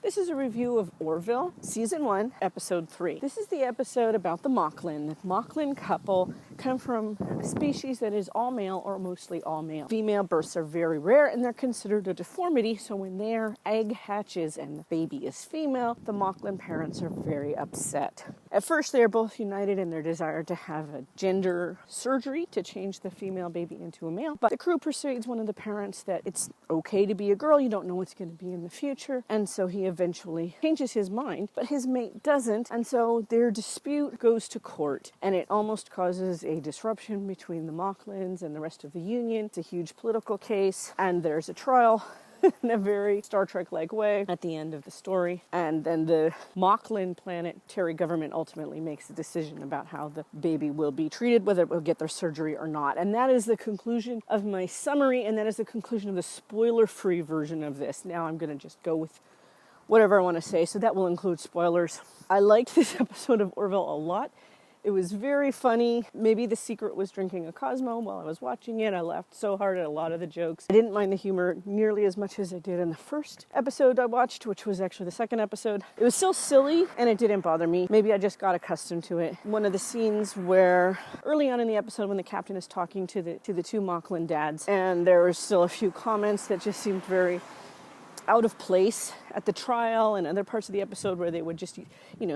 This is a review of Orville, Season 1, Episode 3. This is the episode about the Mocklin. The Mocklin couple come from a species that is all male or mostly all male. Female births are very rare and they're considered a deformity, so when their egg hatches and the baby is female, the Mocklin parents are very upset. At first, they are both united in their desire to have a gender surgery to change the female baby into a male, but the crew persuades one of the parents that it's okay to be a girl, you don't know what's going to be in the future, and so he eventually changes his mind, but his mate doesn't, and so their dispute goes to court, and it almost causes a disruption between the Mocklins and the rest of the Union. It's a huge political case, and there's a trial in a very Star Trek-like way at the end of the story. And then the Mocklin planetary government ultimately makes a decision about how the baby will be treated, whether it will get their surgery or not. And that is the conclusion of my summary, and that is the conclusion of the spoiler-free version of this. Now I'm going to just go with whatever I want to say, so that will include spoilers. I liked this episode of Orville a lot. It was very funny. Maybe the secret was drinking a Cosmo while I was watching it. I laughed so hard at a lot of the jokes. I didn't mind the humor nearly as much as I did in the first episode I watched, which was actually the second episode. It was still silly, and it didn't bother me. Maybe I just got accustomed to it. One of the scenes where, early on in the episode, when the captain is talking to the two Mocklin dads, and there were still a few comments that just seemed very out of place at the trial and other parts of the episode where they would just,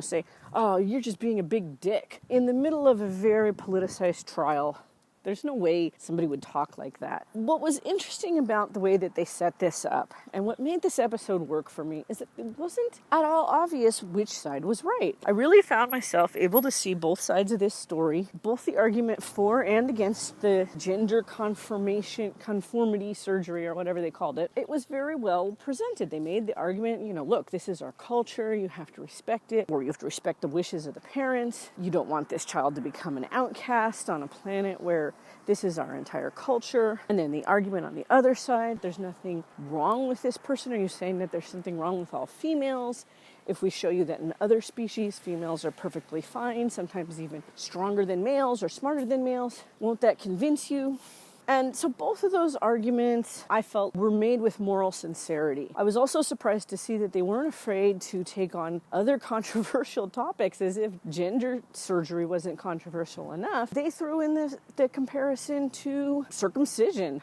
say, oh, you're just being a big dick. In the middle of a very politicized trial, there's no way somebody would talk like that. What was interesting about the way that they set this up, and what made this episode work for me, is that it wasn't at all obvious which side was right. I really found myself able to see both sides of this story, both the argument for and against the gender conformity surgery, or whatever they called it. It was very well presented. They made the argument, look, this is our culture, you have to respect it, or you have to respect the wishes of the parents. You don't want this child to become an outcast on a planet where this is our entire culture. And then the argument on the other side, there's nothing wrong with this person. Are you saying that there's something wrong with all females? If we show you that in other species, females are perfectly fine, sometimes even stronger than males or smarter than males, won't that convince you? And so both of those arguments, I felt, were made with moral sincerity. I was also surprised to see that they weren't afraid to take on other controversial topics, as if gender surgery wasn't controversial enough. They threw in the comparison to circumcision.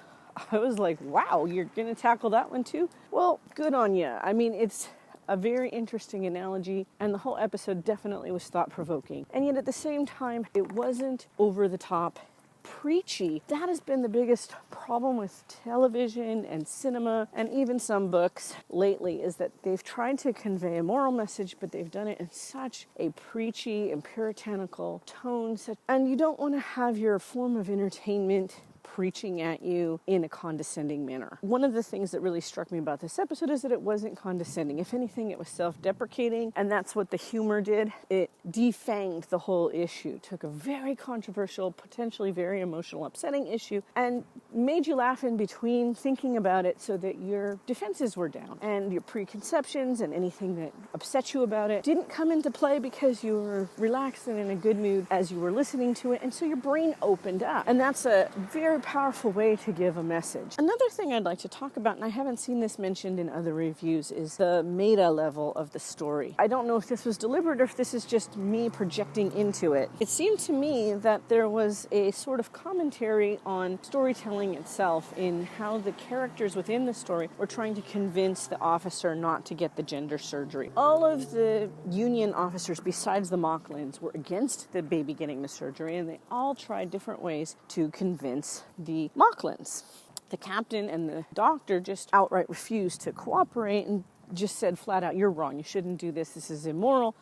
I was like, wow, you're going to tackle that one too? Well, good on you. I mean, it's a very interesting analogy, and the whole episode definitely was thought-provoking. And yet at the same time, it wasn't over the top preachy. That has been the biggest problem with television and cinema and even some books lately, is that they've tried to convey a moral message, but they've done it in such a preachy and puritanical tone, and you don't want to have your form of entertainment preaching at you in a condescending manner. One of the things that really struck me about this episode is that it wasn't condescending. If anything, it was self-deprecating, and that's what the humor did. It defanged the whole issue, took a very controversial, potentially very emotional, upsetting issue, and made you laugh in between thinking about it, so that your defenses were down, and your preconceptions and anything that upset you about it didn't come into play, because you were relaxed and in a good mood as you were listening to it, and so your brain opened up. And that's a very powerful way to give a message. Another thing I'd like to talk about, and I haven't seen this mentioned in other reviews, is the meta level of the story. I don't know if this was deliberate or if this is just me projecting into it. It seemed to me that there was a sort of commentary on storytelling itself, in how the characters within the story were trying to convince the officer not to get the gender surgery. All of the Union officers, besides the Mocklins, were against the baby getting the surgery, and they all tried different ways to convince the Mocklins. The captain and the doctor just outright refused to cooperate and just said flat out, you're wrong, you shouldn't do this, this is immoral.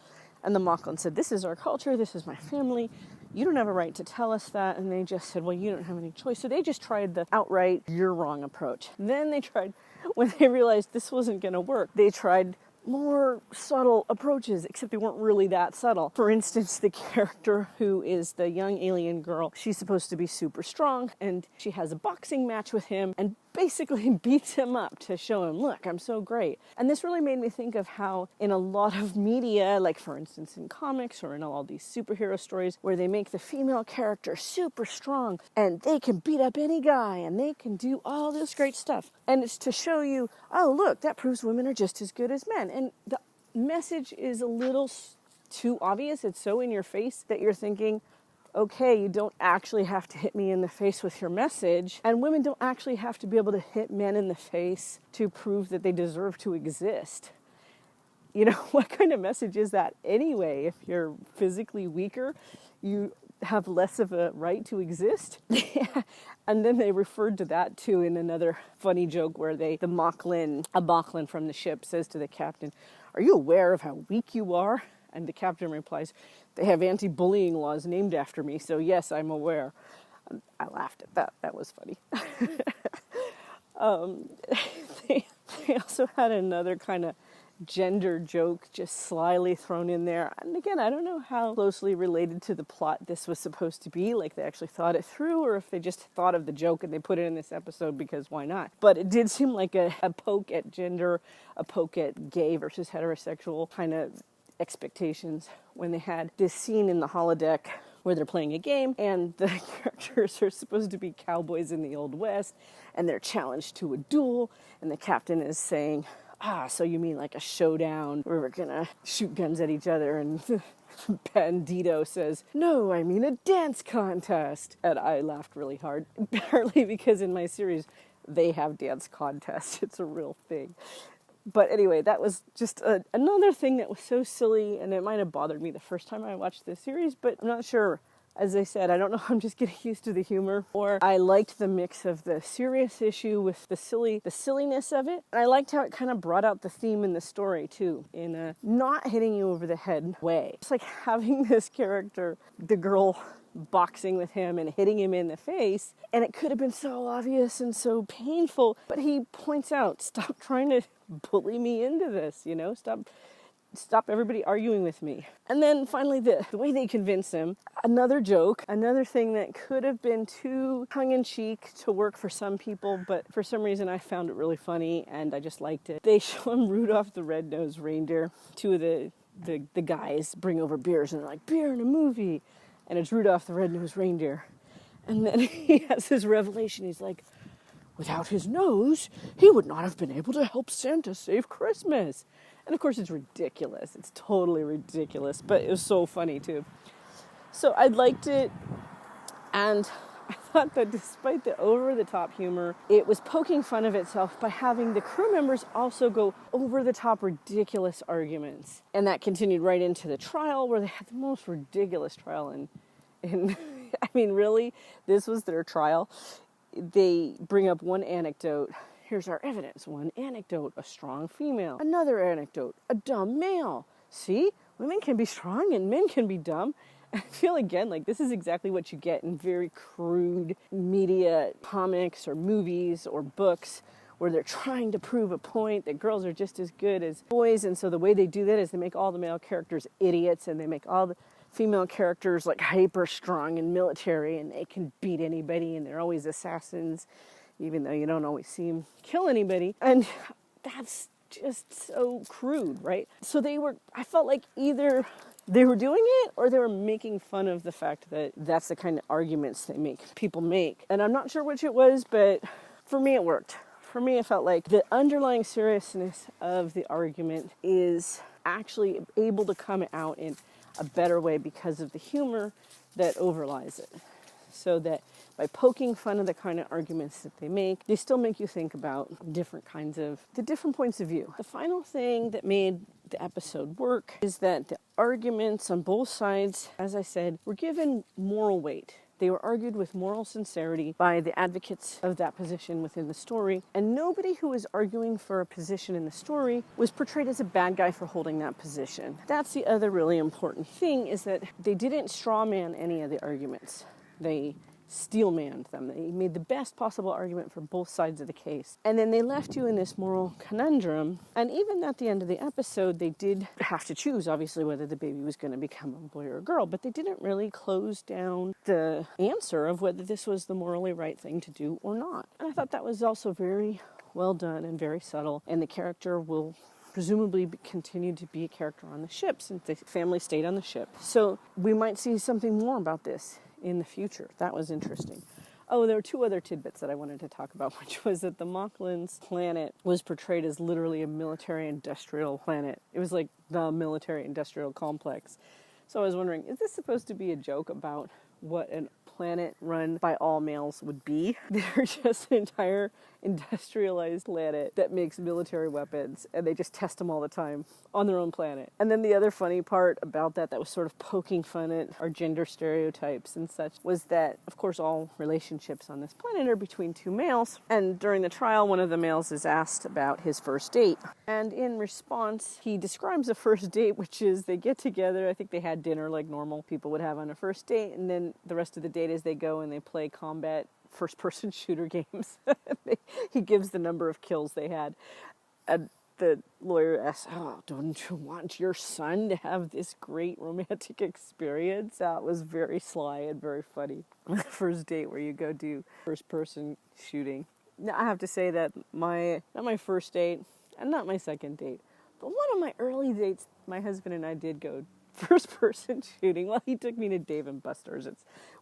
And the Mocklin said, this is our culture, this is my family, you don't have a right to tell us that. And they just said, well, you don't have any choice. So they just tried the outright, you're wrong approach. Then they tried, when they realized this wasn't going to work, they tried more subtle approaches, except they weren't really that subtle. For instance, the character who is the young alien girl, she's supposed to be super strong, and she has a boxing match with him, and basically beats him up to show him, look, I'm so great. And this really made me think of how in a lot of media, like for instance in comics or in all these superhero stories, where they make the female character super strong and they can beat up any guy and they can do all this great stuff. And it's to show you, oh, look, that proves women are just as good as men. And the message is a little too obvious. It's so in your face that you're thinking, okay, you don't actually have to hit me in the face with your message, and women don't actually have to be able to hit men in the face to prove that they deserve to exist. You know, what kind of message is that anyway? If you're physically weaker, you have less of a right to exist. And then they referred to that too in another funny joke where a Mocklin from the ship says to the captain, "Are you aware of how weak you are?" And the captain replies, "They have anti-bullying laws named after me, so yes, I'm aware." I laughed at that. That was funny. They also had another kind of gender joke just slyly thrown in there. And again, I don't know how closely related to the plot this was supposed to be, like they actually thought it through, or if they just thought of the joke and they put it in this episode because why not? But it did seem like a poke at gender, a poke at gay versus heterosexual kind of expectations when they had this scene in the holodeck where they're playing a game and the characters are supposed to be cowboys in the Old West and they're challenged to a duel, and the captain is saying, so you mean like a showdown where we're gonna shoot guns at each other? And Bandito says, "No, I mean a dance contest." And I laughed really hard, partly because in my series they have dance contests. It's a real thing. But anyway, that was just another thing that was so silly, and it might have bothered me the first time I watched this series, but I'm not sure. As I said, I don't know if I'm just getting used to the humor, or I liked the mix of the serious issue with the silliness of it. And I liked how it kind of brought out the theme in the story, too, in a not hitting you over the head way. It's like having this character, the girl, boxing with him and hitting him in the face, and it could have been so obvious and so painful, but he points out, stop trying to bully me into this, you know, stop everybody arguing with me. And then finally the way they convince him, another joke, another thing that could have been too tongue-in-cheek to work for some people, but for some reason I found it really funny and I just liked it. They show him Rudolph the Red-Nosed Reindeer. Two of the guys bring over beers and they're like, "Beer in a movie." And it's Rudolph the Red-Nosed Reindeer. And then he has this revelation. He's like, without his nose, he would not have been able to help Santa save Christmas. And of course it's ridiculous. It's totally ridiculous. But it was so funny too. So I liked it. And I thought that despite the over-the-top humor, it was poking fun of itself by having the crew members also go over-the-top ridiculous arguments. And that continued right into the trial, where they had the most ridiculous trial in I mean, really, this was their trial. They bring up one anecdote. Here's our evidence. One anecdote, a strong female. Another anecdote, a dumb male. See, women can be strong and men can be dumb. I feel again like this is exactly what you get in very crude media, comics or movies or books, where they're trying to prove a point that girls are just as good as boys. And so the way they do that is they make all the male characters idiots and they make all the female characters like hyper strong and military and they can beat anybody and they're always assassins, even though you don't always see them kill anybody. And that's just so crude, right? So I felt like either they were doing it or they were making fun of the fact that that's the kind of arguments people make. And I'm not sure which it was, but for me it worked. For me, it felt like the underlying seriousness of the argument is actually able to come out in a better way because of the humor that overlies it. So that by poking fun of the kind of arguments that they make, they still make you think about the different points of view. The final thing that made the episode work is that the arguments on both sides, as I said, were given moral weight. They were argued with moral sincerity by the advocates of that position within the story, and nobody who was arguing for a position in the story was portrayed as a bad guy for holding that position. That's the other really important thing, is that they didn't straw man any of the arguments. They steel-manned them. They made the best possible argument for both sides of the case. And then they left you in this moral conundrum. And even at the end of the episode, they did have to choose, obviously, whether the baby was going to become a boy or a girl. But they didn't really close down the answer of whether this was the morally right thing to do or not. And I thought that was also very well done and very subtle. And the character will presumably continue to be a character on the ship since the family stayed on the ship. So we might see something more about this in the future. That was interesting. Oh, there were two other tidbits that I wanted to talk about, which was that the Moclan's planet was portrayed as literally a military-industrial planet. It was like the military-industrial complex. So I was wondering, is this supposed to be a joke about what a planet run by all males would be? They're just an entire industrialized planet that makes military weapons, and they just test them all the time on their own planet. And then the other funny part about that was sort of poking fun at our gender stereotypes and such was that, of course, all relationships on this planet are between two males. And during the trial, one of the males is asked about his first date. And in response, he describes a first date, which is they get together. I think they had dinner like normal people would have on a first date. And then the rest of the date is they go and they play combat first-person shooter games. He gives the number of kills they had. And the lawyer asks, "Oh, don't you want your son to have this great romantic experience?" That was very sly and very funny. First date where you go do first-person shooting. Now, I have to say that not my first date and not my second date, but one of my early dates, my husband and I did go first-person shooting. Well, he took me to Dave & Buster's.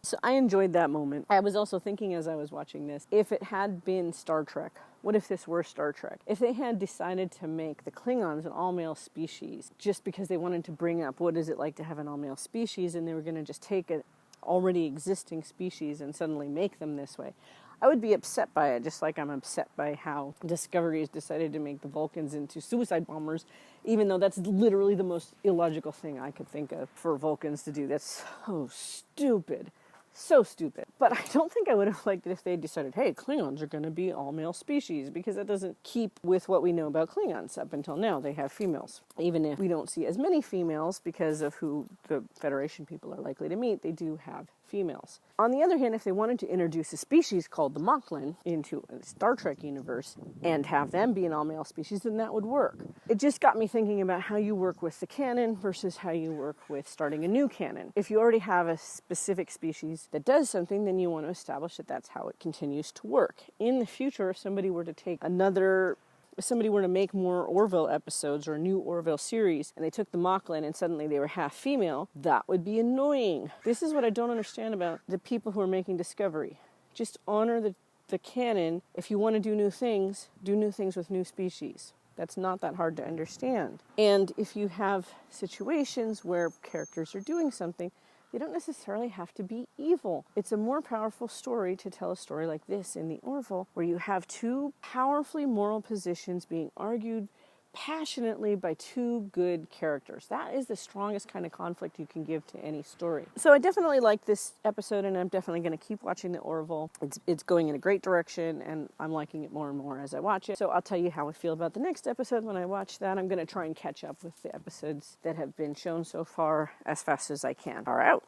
So I enjoyed that moment. I was also thinking as I was watching this, if it had been Star Trek, what if this were Star Trek? If they had decided to make the Klingons an all-male species just because they wanted to bring up what is it like to have an all-male species, and they were going to just take an already existing species and suddenly make them this way, I would be upset by it, just like I'm upset by how Discovery has decided to make the Vulcans into suicide bombers, even though that's literally the most illogical thing I could think of for Vulcans to do. That's so stupid. So stupid. But I don't think I would have liked it if they decided, hey, Klingons are going to be all-male species, because that doesn't keep with what we know about Klingons. Up until now, they have females. Even if we don't see as many females because of who the Federation people are likely to meet, they do have females. On the other hand, if they wanted to introduce a species called the Moclan into a Star Trek universe and have them be an all-male species, then that would work. It just got me thinking about how you work with the canon versus how you work with starting a new canon. If you already have a specific species that does something, then you want to establish that that's how it continues to work. In the future, if somebody were to make more Orville episodes or a new Orville series, and they took the Moclan and suddenly they were half female, that would be annoying. This is what I don't understand about the people who are making Discovery. Just honor the canon. If you want to do new things with new species. That's not that hard to understand. And if you have situations where characters are doing something, they don't necessarily have to be evil. It's a more powerful story to tell a story like this in the Orville, where you have two powerfully moral positions being argued passionately by two good characters. That is the strongest kind of conflict you can give to any story. So I definitely like this episode, and I'm definitely going to keep watching the Orville. It's going in a great direction, and I'm liking it more and more as I watch it. So I'll tell you how I feel about the next episode when I watch that. I'm going to try and catch up with the episodes that have been shown so far as fast as I can. All right.